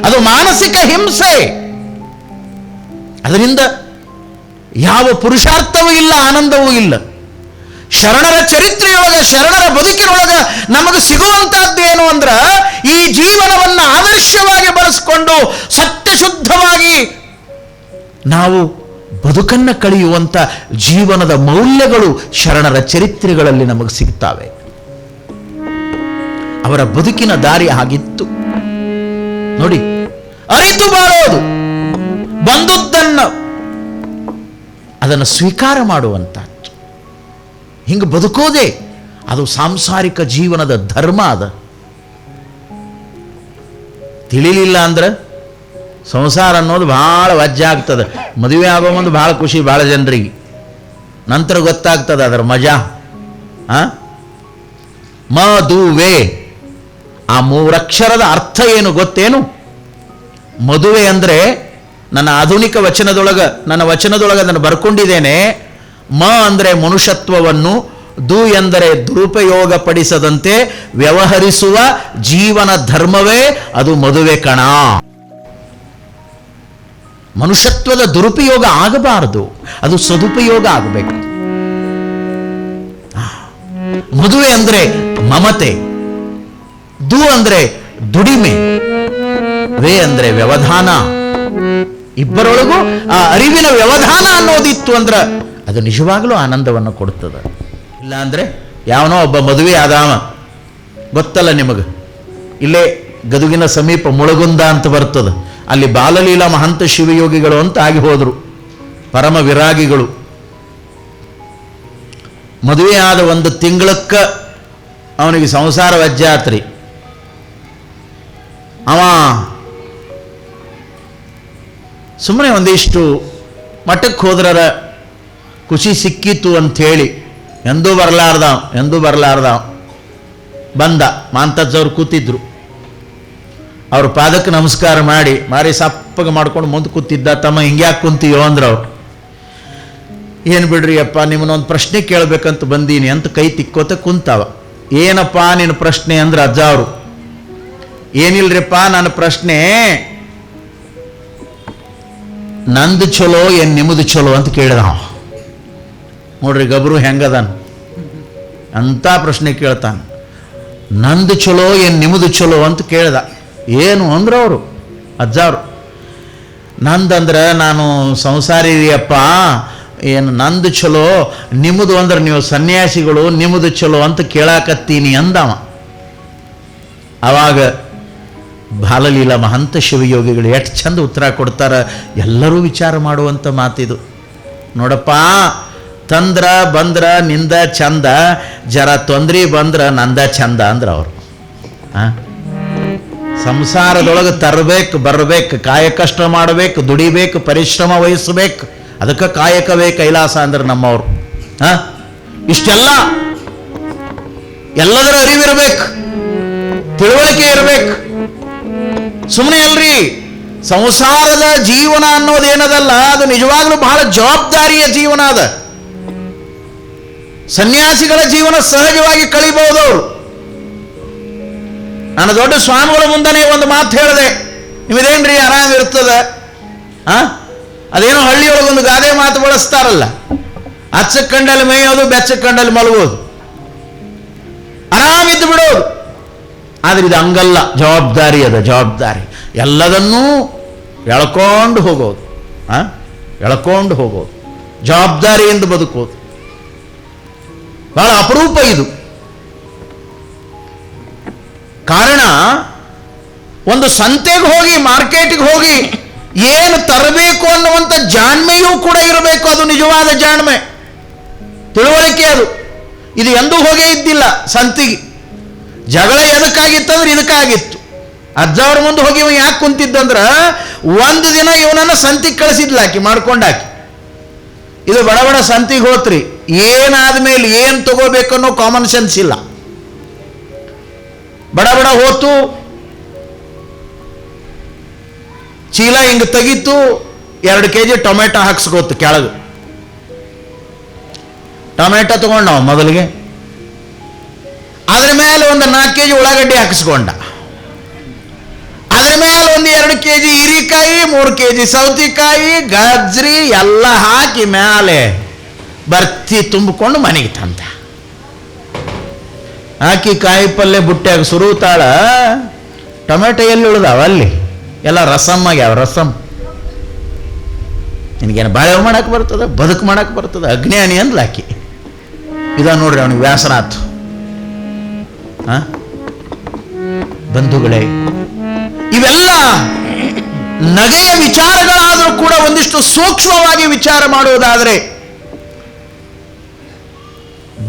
Speaker 1: ಅದು ಮಾನಸಿಕ ಹಿಂಸೆ. ಅದರಿಂದ ಯಾವ ಪುರುಷಾರ್ಥವೂ ಇಲ್ಲ, ಆನಂದವೂ ಇಲ್ಲ. ಶರಣರ ಚರಿತ್ರೆಯೊಳಗ, ಶರಣರ ಬದುಕಿನೊಳಗ ನಮಗೆ ಸಿಗುವಂತಹದ್ದೇನು ಅಂದ್ರ ಈ ಜೀವನವನ್ನು ಆದರ್ಶವಾಗಿ ಬಳಸಿಕೊಂಡು ಸತ್ಯಶುದ್ಧವಾಗಿ ನಾವು ಬದುಕನ್ನು ಕಳೆಯುವಂತ ಜೀವನದ ಮೌಲ್ಯಗಳು ಶರಣರ ಚರಿತ್ರೆಗಳಲ್ಲಿ ನಮಗೆ ಸಿಗ್ತವೆ. ಅವರ ಬದುಕಿನ ದಾರಿ ಆಗಿತ್ತು. ನೋಡಿ, ಅರಿತು ಬಾಳೋದು, ಬಂದುದನ್ನು ಅದನ್ನು ಸ್ವೀಕಾರ ಮಾಡುವಂಥದ್ದು, ಹಿಂಗೆ ಬದುಕೋದೇ ಅದು ಸಾಂಸಾರಿಕ ಜೀವನದ ಧರ್ಮ. ಅದ ತಿಳಿಲಿಲ್ಲ ಅಂದ್ರೆ ಸಂಸಾರ ಅನ್ನೋದು ಭಾಳ ವಜ್ಜೆ ಆಗ್ತದೆ. ಮದುವೆ ಆಗೋ ಮುಂದೆ ಭಾಳ ಖುಷಿ ಭಾಳ ಜನರಿಗೆ, ನಂತರ ಗೊತ್ತಾಗ್ತದೆ ಅದರ ಮಜಾ. ಮದುವೆ ಆ ಮೂರಕ್ಷರದ ಅರ್ಥ ಏನು ಗೊತ್ತೇನು? ಮದುವೆ ಅಂದರೆ ನನ್ನ ಆಧುನಿಕ ವಚನದೊಳಗೆ, ನನ್ನ ವಚನದೊಳಗೆ ಅದನ್ನು ಬರ್ಕೊಂಡಿದ್ದೇನೆ. ಮ ಅಂದರೆ ಮನುಷ್ಯತ್ವವನ್ನು, ದು ಎಂದರೆ ದುರುಪಯೋಗ ಪಡಿಸದಂತೆ ವ್ಯವಹರಿಸುವ ಜೀವನ ಧರ್ಮವೇ ಅದು ಮದುವೆ ಕಣ. ಮನುಷ್ಯತ್ವದ ದುರುಪಯೋಗ ಆಗಬಾರದು, ಅದು ಸದುಪಯೋಗ ಆಗಬೇಕು. ಮದುವೆ ಅಂದರೆ ಮಮತೆ, ದು ಅಂದರೆ ದುಡಿಮೆ, ವೇ ಅಂದರೆ ವ್ಯವಧಾನ. ಇಬ್ಬರೊಳಗೂ ಆ ಅರಿವಿನ ವ್ಯವಧಾನ ಅನ್ನೋದಿತ್ತು ಅಂದ್ರೆ ಅದು ನಿಜವಾಗ್ಲೂ ಆನಂದವನ್ನು ಕೊಡುತ್ತದೆ. ಇಲ್ಲ ಅಂದ್ರೆ ಯಾವನೋ ಒಬ್ಬ ಮದುವೆ ಆದಾಮ, ಗೊತ್ತಲ್ಲ ನಿಮಗೆ, ಇಲ್ಲೇ ಗದುಗಿನ ಸಮೀಪ ಮುಳಗುಂದ ಅಂತ ಬರ್ತದೆ, ಅಲ್ಲಿ ಬಾಲಲೀಲಾ ಮಹಂತ ಶಿವಯೋಗಿಗಳು ಅಂತ ಆಗಿ ಹೋದರು, ಪರಮ ವಿರಾಗಿಗಳು. ಮದುವೆ ಆದ ಒಂದು ತಿಂಗಳಕ್ಕ ಅವನಿಗೆ ಸಂಸಾರ ವಜ್ಜಾತ್ರಿ. ಅವ ಸುಮ್ಮನೆ ಒಂದಿಷ್ಟು ಮಠಕ್ಕೆ ಹೋದ್ರ ಖುಷಿ ಸಿಕ್ಕಿತು ಅಂಥೇಳಿ ಎಂದೂ ಬರಲಾರ್ದ ಬಂದ. ಮಾಂತಜ್ಜವ್ರು ಕೂತಿದ್ರು, ಅವ್ರ ಪಾದಕ್ಕೆ ನಮಸ್ಕಾರ ಮಾಡಿ ಮಾರಿ ಸಪ್ಪಗೆ ಮಾಡ್ಕೊಂಡು ಮುಂದೆ ಕೂತಿದ್ದ. ತಮ್ಮ ಹಿಂಗ್ಯಾಕೆ ಕುಂತೀಯೋ ಅಂದ್ರೆ ಅವ್ರು, ಏನು ಬಿಡ್ರಿ ಅಪ್ಪ, ನಿಮ್ಮನ್ನೊಂದು ಪ್ರಶ್ನೆ ಕೇಳಬೇಕಂತ ಬಂದೀನಿ ಅಂತ ಕೈ ತಿಕ್ಕೋತ ಕುಂತಾವ. ಏನಪ್ಪ ನಿನ್ನ ಪ್ರಶ್ನೆ ಅಂದ್ರೆ ಅಜ್ಜ ಅವರು, ಏನಿಲ್ರಿಪ್ಪ ನನ್ನ ಪ್ರಶ್ನೆ, ನಂದು ಚಲೋ ಏನು ನಿಮ್ಮದು ಚಲೋ ಅಂತ ಕೇಳಿದ. ನೋಡ್ರಿ ಗಬ್ರು ಹೆಂಗದಾನ, ಅಂತ ಪ್ರಶ್ನೆ ಕೇಳ್ತಾನೆ. ನಂದು ಚಲೋ ಏನು ನಿಮ್ಮದು ಚಲೋ ಅಂತ ಕೇಳ್ದ. ಏನು ಅಂದ್ರೆ ಅವರು ಅಜ್ಜ ಅವರು, ನಂದಂದ್ರೆ ನಾನು ಸಂಸಾರಿ ಅಪ್ಪ, ಏನು ನಂದು ಚಲೋ, ನಿಮ್ಮದು ಅಂದ್ರೆ ನೀವು ಸನ್ಯಾಸಿಗಳು, ನಿಮ್ಮದು ಚಲೋ ಅಂತ ಕೇಳಾಕತ್ತೀನಿ ಅಂದವ. ಆವಾಗ ಬಾಲಲೀಲಾ ಮಹಂತ ಶಿವಯೋಗಿಗಳು ಎಷ್ಟು ಚಂದ ಉತ್ತರ ಕೊಡ್ತಾರೆ. ಎಲ್ಲರೂ ವಿಚಾರ ಮಾಡುವಂಥ ಮಾತಿದು. ನೋಡಪ್ಪ, ತಂದ್ರ ಬಂದ್ರ ನಿಂದ ಚಂದ, ಜರ ತೊಂದ್ರೆ ಬಂದ್ರ ನಂದ ಚಂದ ಅಂದ್ರೆ ಅವರು. ಸಂಸಾರದೊಳಗೆ ತರಬೇಕು, ಬರಬೇಕು, ಕಾಯಕಷ್ಟ ಮಾಡಬೇಕು, ದುಡಿಬೇಕು, ಪರಿಶ್ರಮ ವಹಿಸಬೇಕು, ಅದಕ್ಕೆ ಕಾಯಕವೇ ಕೈಲಾಸ ಅಂದ್ರೆ ನಮ್ಮವರು. ಇಷ್ಟೆಲ್ಲ ಎಲ್ಲದರ ಅರಿವಿರಬೇಕು, ತಿಳುವಳಿಕೆ ಇರಬೇಕು. ಸುಮ್ಮನೆ ಅಲ್ರಿ, ಸಂಸಾರದ ಜೀವನ ಅನ್ನೋದೇನದಲ್ಲ, ಅದು ನಿಜವಾಗ್ಲೂ ಬಹಳ ಜವಾಬ್ದಾರಿಯ ಜೀವನ ಅದ. ಸನ್ಯಾಸಿಗಳ ಜೀವನ ಸಹಜವಾಗಿ ಕಳಿಬಹುದು ಅವರು. ನಾನು ದೊಡ್ಡ ಸ್ವಾಮಿಗಳ ಮುಂದನೆ ಒಂದು ಮಾತು ಹೇಳಿದೆ, ನಿಮ್ಮದೇನ್ರಿ ಆರಾಮಿರ್ತದೆ? ಅದೇನೋ ಹಳ್ಳಿಯೊಳಗೊಂದು ಗಾದೆ ಮಾತು ಬಳಸ್ತಾರಲ್ಲ, ಅಚ್ಚ ಕಂಡಲ್ಲಿ ಮೇಯೋದು, ಬೆಚ್ಚ ಕಂಡಲ್ಲಿ ಮಲಗೋದು, ಆರಾಮಿದ್ದು ಬಿಡೋದು. ಆದರೆ ಇದು ಹಂಗಲ್ಲ, ಜವಾಬ್ದಾರಿ ಅದ, ಜವಾಬ್ದಾರಿ. ಎಲ್ಲದನ್ನೂ ಎಳ್ಕೊಂಡು ಹೋಗೋದು, ಎಳ್ಕೊಂಡು ಹೋಗೋದು, ಜವಾಬ್ದಾರಿಯಿಂದ ಬದುಕೋದು ಬಹಳ ಅಪರೂಪ ಇದು. ಕಾರಣ, ಒಂದು ಸಂತೆಗೆ ಹೋಗಿ, ಮಾರ್ಕೆಟ್ಗೆ ಹೋಗಿ ಏನು ತರಬೇಕು ಅನ್ನುವಂಥ ಜಾಣ್ಮೆಯೂ ಕೂಡ ಇರಬೇಕು. ಅದು ನಿಜವಾದ ಜಾಣ್ಮೆ, ತಿಳುವಳಿಕೆ ಅದು. ಇದು ಎಂದೂ ಹೋಗೇ ಇದ್ದಿಲ್ಲ ಸಂತಿಗೆ. ಜಗಳ ಎದಕ್ಕಾಗಿತ್ತಂದ್ರೆ ಇದಕ್ಕಾಗಿತ್ತು. ಅಜ್ಜ ಅವ್ರ ಮುಂದೆ ಹೋಗಿ ಇವ ಯಾಕೆ ಕುಂತಿದ್ದಂದ್ರೆ, ಒಂದು ದಿನ ಇವನನ್ನು ಸಂತಿಗೆ ಕಳಿಸಿದ್ಲಾಕಿ ಮಾಡ್ಕೊಂಡಾಕಿ. ಇದು ಬಡ ಬಡ ಸಂತಿಗೆ ಹೋತ್ರಿ, ಏನಾದ್ಮೇಲೆ ಏನು ತಗೋಬೇಕನ್ನೋ ಕಾಮನ್ ಸೆನ್ಸ್ ಇಲ್ಲ. ಬಡ ಬಡ ಹೋತು, ಚೀಲ ಹಿಂಗೆ ತೆಗಿತು, 2 kg ಟೊಮೆಟೊ ಹಾಕ್ಸ್ಕೋತು ಕೆಳಗೆ. ಟೊಮೆಟೊ ತಗೊಂಡ ಮೊದಲಿಗೆ, ಅದ್ರ ಮೇಲೆ ಒಂದು 4 kg ಉಳ್ಳಾಗಡ್ಡಿ ಹಾಕಿಸ್ಕೊಂಡ, ಅದ್ರ ಮೇಲೆ ಒಂದು 2 kg ಹೀರಿಕಾಯಿ, 3 kg ಸೌತೆಕಾಯಿ, ಗಜ್ರಿ ಎಲ್ಲ ಹಾಕಿ ಮೇಲೆ ಬರ್ತಿ ತುಂಬಿಕೊಂಡು ಮನೆಗೆ ತಂದ. ಹಾಕಿ ಕಾಯಿ ಪಲ್ಯ ಬುಟ್ಟ್ಯಾಗ ಸುರುತಾಳ, ಟೊಮೆಟೊ ಎಲ್ಲಿ ಉಳ್ದಾವ? ಅಲ್ಲಿ ಎಲ್ಲ ರಸಮ್ ಆಗ್ಯಾವ. ರಸಮ್ ನಿನಗೇನು ಬಾಳೆ ಮಾಡಕ್ಕೆ ಬರ್ತದೆ, ಬದುಕು ಮಾಡಕ್ಕೆ ಬರ್ತದೆ? ಅಜ್ಞಾನಿ ಅಂದ್ಲಾಕಿ. ಇದ ನೋಡ್ರಿ ಅವನಿಗೆ ವ್ಯಾಸರಾತು. ಬಂಧುಗಳೇ, ಇವೆಲ್ಲ ನಗೆಯ ವಿಚಾರಗಳಾದರೂ ಕೂಡ ಒಂದಿಷ್ಟು ಸೂಕ್ಷ್ಮವಾಗಿ ವಿಚಾರ ಮಾಡುವುದಾದರೆ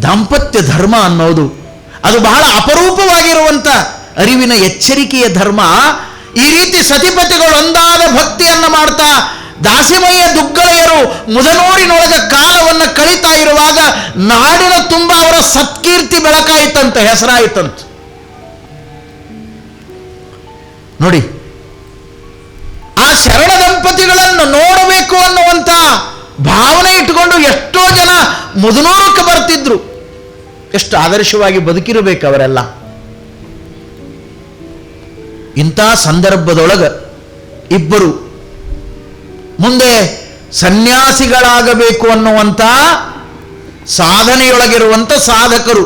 Speaker 1: ದಾಂಪತ್ಯ ಧರ್ಮ ಅನ್ನೋದು ಅದು ಬಹಳ ಅಪರೂಪವಾಗಿರುವಂಥ ಅರಿವಿನ ಎಚ್ಚರಿಕೆಯ ಧರ್ಮ. ಈ ರೀತಿ ಸತಿಪತಿಗಳು ಒಂದಾದ ಭಕ್ತಿಯನ್ನು ಮಾಡ್ತಾ ದಾಸಿಮಯ್ಯ ದುಗ್ಗಳೆಯರು ಮುದನೂರಿನೊಳಗ ಕಾಲವನ್ನು ಕಳೀತಾ ಇರುವಾಗ ನಾಡಿನ ತುಂಬ ಅವರ ಸತ್ಕೀರ್ತಿ ಬೆಳಕಾಯಿತಂತೆ, ಹೆಸರಾಯಿತಂತೆ. ನೋಡಿ, ಆ ಶರಣ ದಂಪತಿಗಳನ್ನು ನೋಡಬೇಕು ಅನ್ನುವಂಥ ಭಾವನೆ ಇಟ್ಟುಕೊಂಡು ಎಷ್ಟೋ ಜನ ಮುದನೂರಕ್ಕೆ ಬರ್ತಿದ್ರು. ಎಷ್ಟು ಆದರ್ಶವಾಗಿ ಬದುಕಿರಬೇಕು ಅವರೆಲ್ಲ. ಇಂಥ ಸಂದರ್ಭದೊಳಗೆ ಇಬ್ಬರು ಮುಂದೆ ಸನ್ಯಾಸಿಗಳಾಗಬೇಕು ಅನ್ನುವಂಥ ಸಾಧನೆಯೊಳಗಿರುವಂಥ ಸಾಧಕರು,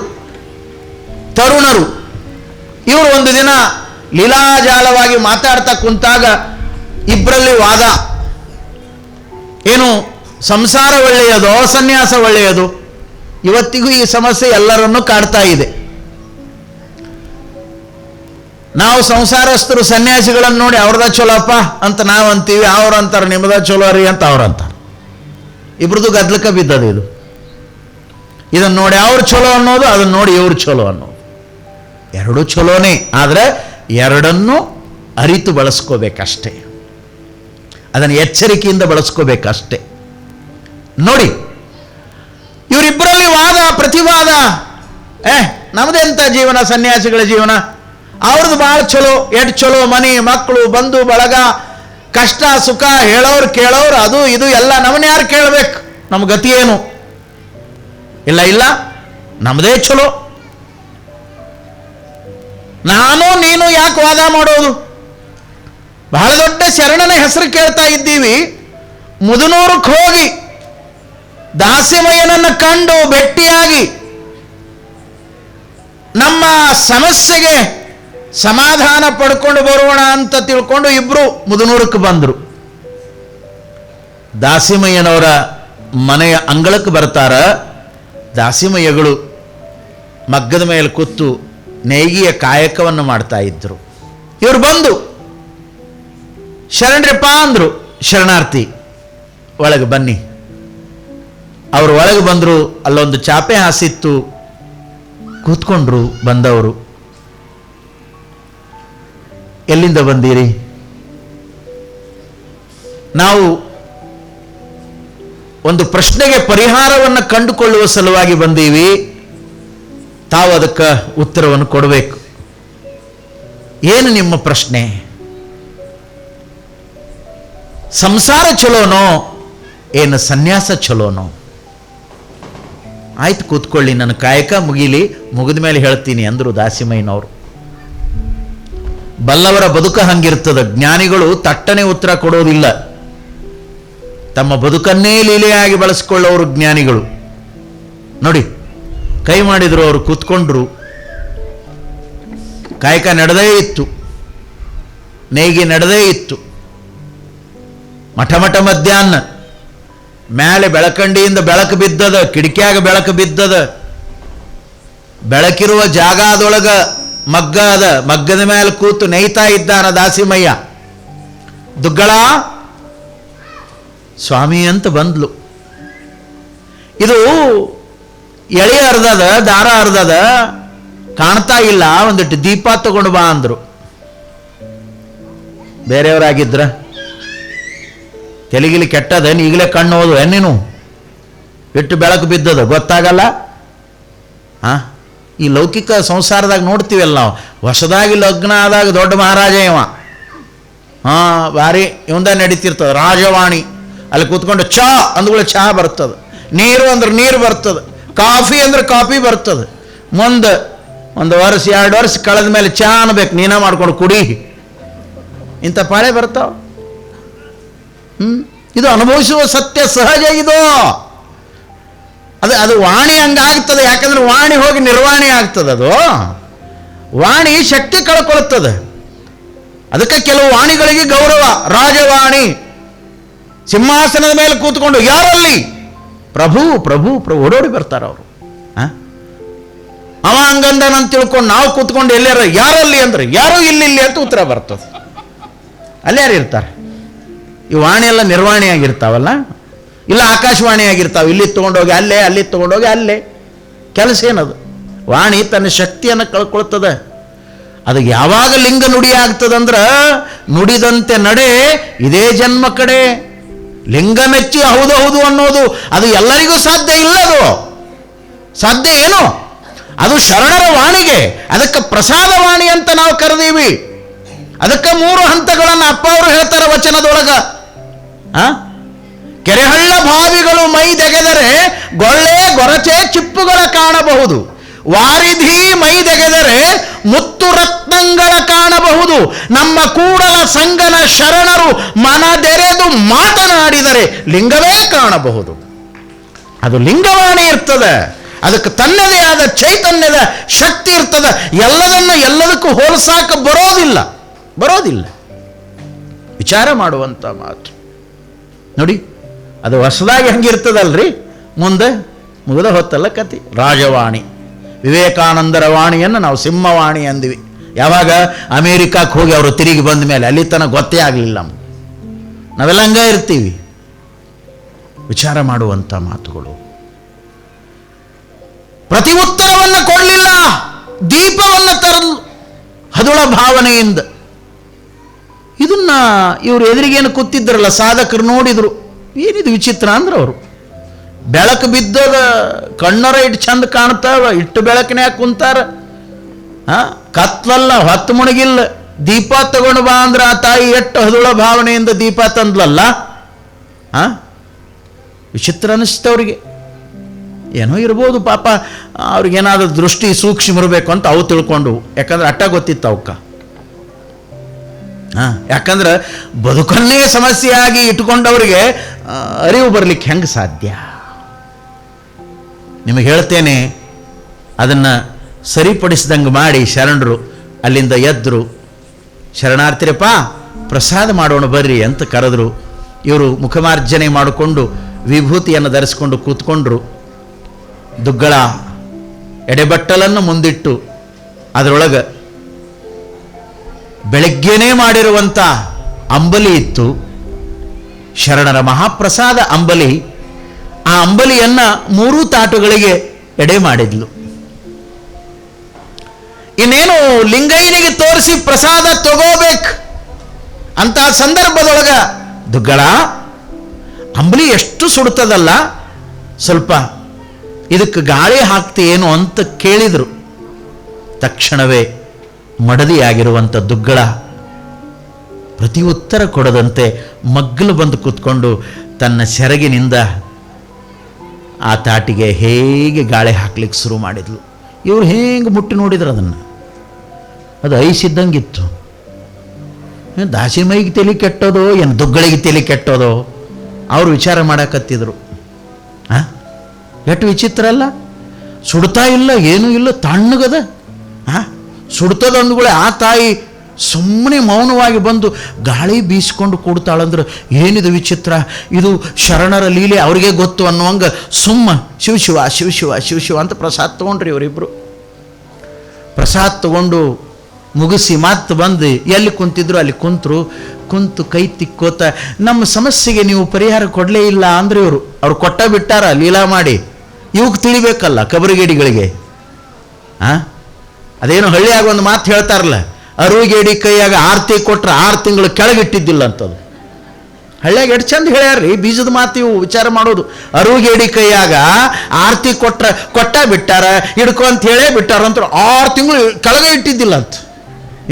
Speaker 1: ತರುಣರು, ಇವರು ಒಂದು ದಿನ ಲೀಲಾಜಾಲವಾಗಿ ಮಾತಾಡ್ತಾ ಕುಂತಾಗ ಇಬ್ಬರಲ್ಲಿ ವಾದ. ಏನು, ಸಂಸಾರ ಒಳ್ಳೆಯದೋ ಸನ್ಯಾಸ ಒಳ್ಳೆಯದು? ಇವತ್ತಿಗೂ ಈ ಸಮಸ್ಯೆ ಎಲ್ಲರನ್ನೂ ಕಾಡ್ತಾ ಇದೆ. ನಾವು ಸಂಸಾರಸ್ಥರು ಸನ್ಯಾಸಿಗಳನ್ನು ನೋಡಿ ಅವ್ರದ ಚಲೋಪ್ಪ ಅಂತ ನಾವು ಅಂತೀವಿ, ಅವ್ರು ಅಂತಾರೆ ನಿಮ್ಮದ ಚಲೋ ರೀ ಅಂತ ಅವ್ರು ಅಂತಾರೆ. ಇಬ್ರದ್ದು ಗದ್ಲಕ್ಕೆ ಬಿದ್ದದು ಇದು. ಇದನ್ನು ನೋಡಿ ಅವ್ರು ಚಲೋ ಅನ್ನೋದು, ಅದನ್ನು ನೋಡಿ ಇವ್ರು ಚಲೋ ಅನ್ನೋದು. ಎರಡೂ ಚಲೋನೇ, ಆದರೆ ಎರಡನ್ನೂ ಅರಿತು ಬಳಸ್ಕೋಬೇಕಷ್ಟೇ, ಅದನ್ನು ಎಚ್ಚರಿಕೆಯಿಂದ ಬಳಸ್ಕೋಬೇಕಷ್ಟೇ. ನೋಡಿ, ಇವರಿಬ್ಬರಲ್ಲಿ ವಾದ ಪ್ರತಿವಾದ. ನಮ್ಮದೆಂಥ ಜೀವನ, ಸನ್ಯಾಸಿಗಳ ಜೀವನ, ಅವ್ರದ್ದು ಭಾಳ ಚಲೋ, ಎಷ್ಟು ಚಲೋ, ಮನೆ ಮಕ್ಕಳು ಬಂಧು ಬಳಗ, ಕಷ್ಟ ಸುಖ ಹೇಳೋರು ಕೇಳೋರು, ಅದು ಇದು ಎಲ್ಲ ನಮ್ಮನ್ನ ಯಾರು ಕೇಳಬೇಕು, ನಮ್ಮ ಗತಿ ಏನು? ಇಲ್ಲ ಇಲ್ಲ, ನಮ್ಮದೇ ಚಲೋ, ನಾನು ನೀನು ಯಾಕೆ ವಾದ ಮಾಡೋದು? ಬಹಳ ದೊಡ್ಡ ಶರಣನ ಹೆಸರು ಕೇಳ್ತಾ ಇದ್ದೀವಿ, ಮುದನೂರಕ್ಕೆ ಹೋಗಿ ದಾಸಿಮಯ್ಯನನ್ನು ಕಂಡು ಭೇಟಿಯಾಗಿ ನಮ್ಮ ಸಮಸ್ಯೆಗೆ ಸಮಾಧಾನ ಪಡ್ಕೊಂಡು ಬರೋಣ ಅಂತ ತಿಳ್ಕೊಂಡು ಇಬ್ರು ಮುದನೂರಕ್ಕೆ ಬಂದರು. ದಾಸಿಮಯ್ಯನವರ ಮನೆಯ ಅಂಗಳಕ್ಕೆ ಬರ್ತಾರ. ದಾಸಿಮಯ್ಯಗಳು ಮಗ್ಗದ ಮೇಲೆ ಕೂತು ನೇಯ್ಗೆಯ ಕಾಯಕವನ್ನು ಮಾಡ್ತಾ ಇದ್ರು. ಇವರು ಬಂದು ಶರಣರಪ್ಪ ಅಂದರು. ಶರಣಾರ್ಥಿ, ಒಳಗೆ ಬನ್ನಿ. ಅವರು ಒಳಗೆ ಬಂದರು. ಅಲ್ಲೊಂದು ಚಾಪೆ ಹಾಸಿತ್ತು, ಕೂತ್ಕೊಂಡ್ರು. ಬಂದವರು, ಎಲ್ಲಿಂದ ಬಂದೀರಿ? ನಾವು ಒಂದು ಪ್ರಶ್ನೆಗೆ ಪರಿಹಾರವನ್ನು ಕಂಡುಕೊಳ್ಳುವ ಸಲುವಾಗಿ ಬಂದೀವಿ, ತಾವು ಅದಕ್ಕೆ ಉತ್ತರವನ್ನು ಕೊಡಬೇಕು. ಏನು ನಿಮ್ಮ ಪ್ರಶ್ನೆ? ಸಂಸಾರ ಚಲೋನೋ ಏನು ಸನ್ಯಾಸ ಚಲೋನೋ? ಆಯ್ತು ಕೂತ್ಕೊಳ್ಳಿ, ನನ್ನ ಕಾಯಕ ಮುಗಿಲಿ, ಮುಗಿದ ಮೇಲೆ ಹೇಳ್ತೀನಿ ಅಂದರು ದಾಸಿಮಯ್ಯನವರು. ಬಲ್ಲವರ ಬದುಕ ಹಂಗಿರ್ತದ. ಜ್ಞಾನಿಗಳು ತಟ್ಟನೆ ಉತ್ತರ ಕೊಡೋದಿಲ್ಲ, ತಮ್ಮ ಬದುಕನ್ನೇ ಲೀಲೆಯಾಗಿ ಬಳಸಿಕೊಳ್ಳೋರು ಜ್ಞಾನಿಗಳು. ನೋಡಿ, ಕೈ ಮಾಡಿದ್ರು, ಅವರು ಕೂತ್ಕೊಂಡ್ರು. ಕಾಯಕ ನಡೆದೇ ಇತ್ತು, ನೇಯ್ಗೆ ನಡೆದೇ ಇತ್ತು. ಮಠ ಮಧ್ಯಾಹ್ನ ಮೇಲೆ ಬೆಳಕಂಡಿಯಿಂದ ಬೆಳಕು ಬಿದ್ದದ, ಕಿಡಿಕ್ಯಾಗ ಬೆಳಕು ಬಿದ್ದದ. ಬೆಳಕಿರುವ ಜಾಗದೊಳಗ ಮಗ್ಗ ಅದ, ಮಗ್ಗದ ಮೇಲೆ ಕೂತು ನೇಯ್ತಾ ಇದ್ದಾನ ದಾಸಿಮಯ್ಯ. ದುಗ್ಗಳ ಸ್ವಾಮಿ ಅಂತ ಬಂದ್ಲು. ಇದು ಎಳೆ ಅರ್ಧದ, ದಾರ ಅರ್ಧದ, ಕಾಣ್ತಾ ಇಲ್ಲ, ಒಂದಿಟ್ಟು ದೀಪ ತಗೊಂಡು ಬಾ ಅಂದ್ರು. ಬೇರೆಯವರಾಗಿದ್ರ ತೆಲಿಗಿಲಿ ಕೆಟ್ಟದ, ಈಗಲೇ ಕಣ್ಣು ಹೋದು ನೀನು, ಎಷ್ಟು ಬೆಳಕು ಬಿದ್ದದ ಗೊತ್ತಾಗಲ್ಲ. ಈ ಲೌಕಿಕ ಸಂಸಾರದಾಗ ನೋಡ್ತೀವಲ್ಲ ನಾವು, ಹೊಸದಾಗಿ ಲಗ್ನ ಆದಾಗ ದೊಡ್ಡ ಮಹಾರಾಜ ಇವ, ಭಾರಿ ಇವಂದ ನಡೀತಿರ್ತದೆ ರಾಜವಾಣಿ. ಅಲ್ಲಿ ಕೂತ್ಕೊಂಡು ಚಾ ಅಂದ್ಗಳು ಚಹಾ ಬರ್ತದೆ, ನೀರು ಅಂದ್ರೆ ನೀರು ಬರ್ತದೆ, ಕಾಫಿ ಅಂದ್ರೆ ಕಾಫಿ ಬರ್ತದೆ. ಮುಂದೆ ಒಂದು ವರ್ಷ 2 ವರ್ಷ ಕಳೆದ ಮೇಲೆ ಚಹಾ ಅನ್ಬೇಕು, ನೀನೇ ಮಾಡ್ಕೊಂಡು ಕುಡಿ, ಇಂಥ ಪಾಳೆ ಬರ್ತಾವ. ಇದು ಅನುಭವಿಸುವ ಸತ್ಯ, ಸಹಜ ಇದು. ಅದು ವಾಣಿ ಹಂಗಾಗ್ತದೆ, ಯಾಕಂದ್ರೆ ವಾಣಿ ಹೋಗಿ ನಿರ್ವಾಣಿ ಆಗ್ತದೆ. ಅದು ವಾಣಿ ಶಕ್ತಿ ಕಳ್ಕೊಳ್ತದೆ. ಅದಕ್ಕೆ ಕೆಲವು ವಾಣಿಗಳಿಗೆ ಗೌರವ. ರಾಜವಾಣಿ ಸಿಂಹಾಸನದ ಮೇಲೆ ಕೂತ್ಕೊಂಡು ಯಾರಲ್ಲಿ ಪ್ರಭು ಪ್ರಭು ಪ್ರಭು ಓಡೋಡಿ ಬರ್ತಾರ ಅವರು. ಅವ ಹಂಗಂದನಂತ ತಿಳ್ಕೊಂಡು ನಾವು ಕೂತ್ಕೊಂಡು ಎಲ್ಲಾರ ಯಾರಲ್ಲಿ ಅಂದ್ರೆ ಯಾರು ಇಲ್ಲಿ ಅಂತ ಉತ್ತರ ಬರ್ತದೆ. ಅಲ್ಲಿ ಯಾರು ಇರ್ತಾರೆ? ಈ ವಾಣಿ ಎಲ್ಲ ನಿರ್ವಾಣಿ ಆಗಿರ್ತಾವಲ್ಲ, ಇಲ್ಲ ಆಕಾಶವಾಣಿ ಆಗಿರ್ತಾವೆ. ಇಲ್ಲಿ ತೊಗೊಂಡೋಗಿ ಅಲ್ಲೇ, ಅಲ್ಲಿ ತೊಗೊಂಡೋಗಿ ಅಲ್ಲೇ. ಕೆಲಸ ಏನದು? ವಾಣಿ ತನ್ನ ಶಕ್ತಿಯನ್ನು ಕಳ್ಕೊಳ್ತದೆ. ಅದು ಯಾವಾಗ ಲಿಂಗ ನುಡಿ ಆಗ್ತದಂದ್ರೆ ನುಡಿದಂತೆ ನಡೆ ಇದೇ ಜನ್ಮ ಕಡೆ. ಲಿಂಗ ಮೆಚ್ಚಿ ಹೌದು ಹೌದು ಅನ್ನೋದು ಅದು ಎಲ್ಲರಿಗೂ ಸಾಧ್ಯ ಇಲ್ಲ. ಅದು ಸಾಧ್ಯ ಏನು? ಅದು ಶರಣರ ವಾಣಿಗೆ. ಅದಕ್ಕೆ ಪ್ರಸಾದ ವಾಣಿ ಅಂತ ನಾವು ಕರೆದೀವಿ. ಅದಕ್ಕೆ 3 ಹಂತಗಳನ್ನು ಅಪ್ಪ ಅವರು ಹೇಳ್ತಾರೆ ವಚನದೊಳಗ. ಕೆರೆಹಳ್ಳ ಭಾವಿಗಳು ಮೈದೆಗೆದರೆ ಗೊಳ್ಳೆ ಗೊರಚೆ ಚಿಪ್ಪುಗಳ ಕಾಣಬಹುದು. ವಾರಿಧಿ ಮೈದೆಗೆದರೆ ಮುತ್ತು ರತ್ನಗಳ ಕಾಣಬಹುದು. ನಮ್ಮ ಕೂಡಲ ಸಂಗನ ಶರಣರು ಮನದೆರೆದು ಮಾತನಾಡಿದರೆ ಲಿಂಗವೇ ಕಾಣಬಹುದು. ಅದು ಲಿಂಗವಾಣಿ ಇರ್ತದೆ. ಅದಕ್ಕೆ ತನ್ನದೇ ಆದ ಚೈತನ್ಯದ ಶಕ್ತಿ ಇರ್ತದೆ. ಎಲ್ಲದಕ್ಕೂ ಹೋಲಿಸಾಕ ಬರೋದಿಲ್ಲ. ವಿಚಾರ ಮಾಡುವಂಥ ಮಾತು ನೋಡಿ. ಅದು ಹೊಸದಾಗಿ ಹಂಗಿರ್ತದಲ್ರಿ. ಮುಂದೆ ಮುಗಿದ ಹೊತ್ತಲ್ಲ ಕತಿ. ರಾಜವಾಣಿ, ವಿವೇಕಾನಂದರ ವಾಣಿಯನ್ನು ನಾವು ಸಿಂಹವಾಣಿ ಅಂದಿವಿ. ಯಾವಾಗ ಅಮೇರಿಕಕ್ಕೆ ಹೋಗಿ ಅವರು ತಿರುಗಿ ಬಂದ ಮೇಲೆ, ಅಲ್ಲಿ ತನಕ ಗೊತ್ತೇ ಆಗಲಿಲ್ಲ. ನಾವೆಲ್ಲ ಹಂಗ ಇರ್ತೀವಿ. ವಿಚಾರ ಮಾಡುವಂಥ ಮಾತುಗಳು. ಪ್ರತಿ ಉತ್ತರವನ್ನು ಕೊಡಲಿಲ್ಲ, ದೀಪವನ್ನು ತರಲು ಹದುಳ ಭಾವನೆಯಿಂದ. ಇದನ್ನ ಇವರು ಎದುರಿಗೇನು ಕೂತಿದ್ರಲ್ಲ ಸಾಧಕರು ನೋಡಿದ್ರು. ಏನಿದು ವಿಚಿತ್ರ ಅಂದ್ರೆ, ಅವರು ಬೆಳಕು ಬಿದ್ದದ ಕಣ್ಣರ ಇಟ್ಟು ಚಂದ ಕಾಣ್ತಾವ, ಇಟ್ಟು ಬೆಳಕಿನ್ಯಾಗ ಕುಂತಾರ. ಕತ್ಲಲ್ಲ, ಹೊತ್ತು ಮುಣಗಿಲ್ಲ. ದೀಪ ತಗೊಂಡು ಬಾ ಅಂದ್ರೆ ಆ ತಾಯಿ ಎಷ್ಟು ಹದುಳ ಭಾವನೆಯಿಂದ ದೀಪ ತಂದ್ಲಲ್ಲ. ವಿಚಿತ್ರ ಅನಿಸ್ತವ್ರಿಗೆ. ಏನೋ ಇರ್ಬೋದು ಪಾಪ, ಅವ್ರಿಗೇನಾದ್ರೂ ದೃಷ್ಟಿ ಸೂಕ್ಷ್ಮ ಇರಬೇಕು ಅಂತ ಅವು ತಿಳ್ಕೊಂಡು. ಯಾಕಂದ್ರೆ ಅಟ್ಟ ಗೊತ್ತಿತ್ತು ಅವಕ್ಕ. ಯಾಕಂದ್ರೆ ಬದುಕನ್ನೇ ಸಮಸ್ಯೆಯಾಗಿ ಇಟ್ಕೊಂಡವರಿಗೆ ಅರಿವು ಬರಲಿಕ್ಕೆ ಹೆಂಗೆ ಸಾಧ್ಯ? ನಿಮಗೆ ಹೇಳ್ತೇನೆ, ಅದನ್ನು ಸರಿಪಡಿಸಿದಂಗೆ ಮಾಡಿ ಶರಣರು ಅಲ್ಲಿಂದ ಎದ್ರು. ಶರಣಾರ್ಥಿರಪ್ಪ ಪ್ರಸಾದ ಮಾಡೋಣ ಬರ್ರಿ ಅಂತ ಕರೆದ್ರು. ಇವರು ಮುಖಮಾರ್ಜನೆ ಮಾಡಿಕೊಂಡು ವಿಭೂತಿಯನ್ನು ಧರಿಸ್ಕೊಂಡು ಕೂತ್ಕೊಂಡ್ರು. ದುಗ್ಗಳ ಎಡೆಬಟ್ಟಲನ್ನು ಮುಂದಿಟ್ಟು ಅದರೊಳಗೆ ಬೆಳಗ್ಗೆನೇ ಮಾಡಿರುವಂಥ ಅಂಬಲಿ ಇತ್ತು. ಶರಣರ ಮಹಾಪ್ರಸಾದ ಅಂಬಲಿ. ಆ ಅಂಬಲಿಯನ್ನು 3 ತಾಟುಗಳಿಗೆ ಎಡೆ ಮಾಡಿದ್ಲು. ಇನ್ನೇನು ಲಿಂಗಯ್ಯನಿಗೆ ತೋರಿಸಿ ಪ್ರಸಾದ ತಗೋಬೇಕು ಅಂತ ಸಂದರ್ಭದೊಳಗ ದುಗ್ಗಳ ಅಂಬಲಿ ಎಷ್ಟು ಸುಡ್ತದಲ್ಲ, ಸ್ವಲ್ಪ ಇದಕ್ಕೆ ಗಾಳಿ ಹಾಕ್ತೇನು ಅಂತ ಕೇಳಿದರು. ತಕ್ಷಣವೇ ಮಡದಿಯಾಗಿರುವಂಥ ದುಗ್ಗಳ ಪ್ರತಿ ಉತ್ತರ ಕೊಡದಂತೆ ಮಗ್ಗಲು ಬಂದು ಕೂತ್ಕೊಂಡು ತನ್ನ ಸೆರಗಿನಿಂದ ಆ ತಾಟಿಗೆ ಹೇಗೆ ಗಾಳಿ ಹಾಕ್ಲಿಕ್ಕೆ ಶುರು ಮಾಡಿದ್ಲು. ಇವರು ಹೇಗೆ ಮುಟ್ಟಿ ನೋಡಿದ್ರು ಅದನ್ನು. ಅದು ಐಸಿದ್ದಂಗಿತ್ತು. ದಾಸಿ ಮೈಗೆ ತಲೆ ಕೆಟ್ಟೋದೋ ಏನು ದುಗ್ಗಳಿಗೆ ತಲೆ ಕೆಟ್ಟೋದೋ ಅವರು ವಿಚಾರ ಮಾಡಕತ್ತಿದ್ರು. ಎಷ್ಟು ವಿಚಿತ್ರ ಅಲ್ಲ. ಸುಡ್ತಾ ಇಲ್ಲ, ಏನೂ ಇಲ್ಲ, ತಣ್ಣಗದ. ಸುಡ್ತದಂದುಗಳೇ ಆ ತಾಯಿ ಸುಮ್ಮನೆ ಮೌನವಾಗಿ ಬಂದು ಗಾಳಿ ಬೀಸ್ಕೊಂಡು ಕೂಡ್ತಾಳಂದ್ರೆ ಏನಿದು ವಿಚಿತ್ರ, ಇದು ಶರಣರ ಲೀಲೆ, ಅವ್ರಿಗೆ ಗೊತ್ತು ಅನ್ನುವಂಗೆ ಸುಮ್ಮ ಶಿವಶಿವ ಶಿವಶಿವ ಶಿವಶಿವ ಅಂತ ಪ್ರಸಾದ ತೊಗೊಂಡ್ರಿ ಇವರಿಬ್ಬರು. ಪ್ರಸಾದ ತಗೊಂಡು ಮುಗಿಸಿ ಮತ್ತೆ ಬಂದು ಎಲ್ಲಿ ಕುಂತಿದ್ರು ಅಲ್ಲಿ ಕುಂತು ಕೈ ತಿಕ್ಕೋತ, ನಮ್ಮ ಸಮಸ್ಯೆಗೆ ನೀವು ಪರಿಹಾರ ಕೊಡಲೇ ಇಲ್ಲ ಅಂದ್ರೆ ಅವ್ರು ಕೊಟ್ಟ ಬಿಟ್ಟಾರ ಲೀಲಾ ಮಾಡಿ. ಇವಕ್ಕೆ ತಿಳಿಬೇಕಲ್ಲ ಕಬರಿಗೇಡಿಗಳಿಗೆ. ಅದೇನು ಹಳ್ಳಿಯಾಗ ಒಂದು ಮಾತು ಹೇಳ್ತಾರಲ್ಲ, ಅರುಗೇಡಿ ಕೈಯಾಗ ಆರತಿ ಕೊಟ್ರೆ 6 ತಿಂಗಳು ಕೆಳಗಿಟ್ಟಿದ್ದಿಲ್ಲ ಅಂತದು. ಹಳ್ಳಿಯಾಗ ಎಷ್ಟು ಚಂದ ಹೇಳ್ಯಾರ್ರಿ ಬೀಜದ ಮಾತು. ಇವು ವಿಚಾರ ಮಾಡೋದು. ಅರುಗೇಡಿ ಕೈಯಾಗ ಆರತಿ ಕೊಟ್ಟ ಬಿಟ್ಟಾರ, ಹಿಡ್ಕೊ ಅಂತ ಹೇಳೇ ಬಿಟ್ಟಾರ ಅಂತ 6 ತಿಂಗಳು ಕೆಳಗೆ ಇಟ್ಟಿದ್ದಿಲ್ಲ ಅಂತ.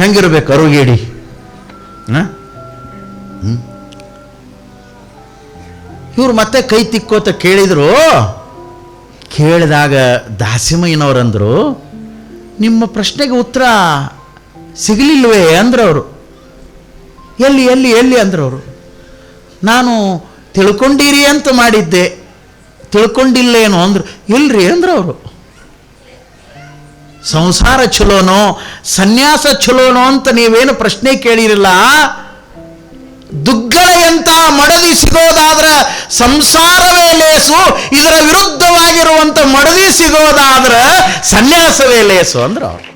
Speaker 1: ಹೆಂಗಿರ್ಬೇಕು ಅರುಗೇಡಿ? ಇವ್ರು ಮತ್ತೆ ಕೈ ತಿಕ್ಕೋತ ಕೇಳಿದ್ರು. ಕೇಳಿದಾಗ ದಾಸಿಮಯ್ಯನವರಂದ್ರು, ನಿಮ್ಮ ಪ್ರಶ್ನೆಗೆ ಉತ್ತರ ಸಿಗಲಿಲ್ವೇ ಅಂದ್ರವರು. ಎಲ್ಲಿ ಎಲ್ಲಿ ಎಲ್ಲಿ ಅಂದ್ರವರು. ನಾನು ತಿಳ್ಕೊಂಡಿರಿ ಅಂತ ಮಾಡಿದ್ದೆ, ತಿಳ್ಕೊಂಡಿಲ್ಲೇನೋ ಅಂದ್ರು. ಇಲ್ರಿ ಅಂದ್ರವರು. ಸಂಸಾರ ಚಲೋನೋ ಸನ್ಯಾಸ ಚಲೋನೋ ಅಂತ ನೀವೇನು ಪ್ರಶ್ನೆ ಕೇಳಿರಲ್ಲ. ದುಗ್ಗಳೆಯಂತ ಮಡದಿ ಸಿಗೋದಾದ್ರೆ ಸಂಸಾರವೇ ಲೇಸು, ಇದರ ವಿರುದ್ಧವಾಗಿರುವಂಥ ಮಡದಿ ಸಿಗೋದಾದ್ರೆ ಸನ್ಯಾಸವೇ ಲೇಸು ಅಂದ್ರು ಅವರು.